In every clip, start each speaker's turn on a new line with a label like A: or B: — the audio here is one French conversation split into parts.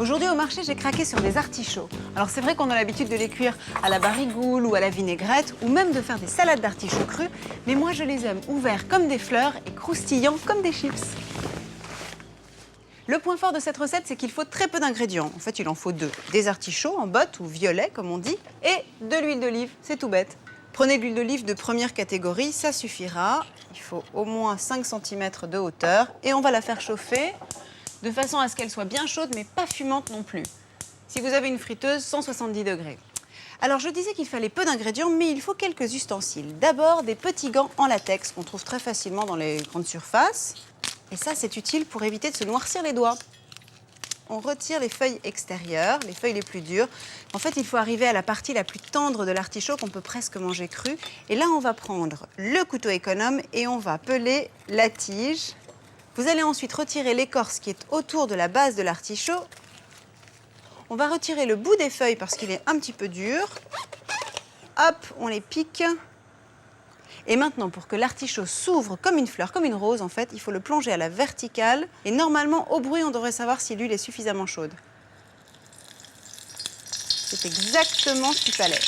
A: Aujourd'hui au marché, j'ai craqué sur des artichauts. Alors c'est vrai qu'on a l'habitude de les cuire à la barigoule ou à la vinaigrette, ou même de faire des salades d'artichauts crus, mais moi je les aime ouverts comme des fleurs et croustillants comme des chips. Le point fort de cette recette, c'est qu'il faut très peu d'ingrédients. En fait, il en faut deux. Des artichauts en botte ou violet, comme on dit, et de l'huile d'olive, c'est tout bête. Prenez de l'huile d'olive de première catégorie, ça suffira. Il faut au moins 5 cm de hauteur et on va la faire chauffer de façon à ce qu'elle soit bien chaude, mais pas fumante non plus. Si vous avez une friteuse, 170 degrés. Alors, je disais qu'il fallait peu d'ingrédients, mais il faut quelques ustensiles. D'abord, des petits gants en latex qu'on trouve très facilement dans les grandes surfaces. Et ça, c'est utile pour éviter de se noircir les doigts. On retire les feuilles extérieures, les feuilles les plus dures. En fait, il faut arriver à la partie la plus tendre de l'artichaut qu'on peut presque manger cru. Et là, on va prendre le couteau économe et on va peler la tige. Vous allez ensuite retirer l'écorce qui est autour de la base de l'artichaut. On va retirer le bout des feuilles parce qu'il est un petit peu dur. Hop, on les pique. Et maintenant, pour que l'artichaut s'ouvre comme une fleur, comme une rose, en fait, il faut le plonger à la verticale. Et normalement, au bruit, on devrait savoir si l'huile est suffisamment chaude. C'est exactement ce qu'il fallait.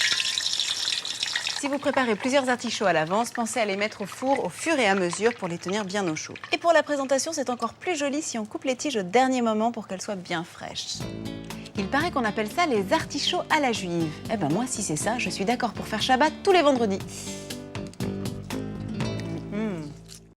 A: Si vous préparez plusieurs artichauts à l'avance, pensez à les mettre au four au fur et à mesure pour les tenir bien au chaud. Et pour la présentation, c'est encore plus joli si on coupe les tiges au dernier moment pour qu'elles soient bien fraîches. Il paraît qu'on appelle ça les artichauts à la juive. Eh ben moi, si c'est ça, je suis d'accord pour faire Shabbat tous les vendredis.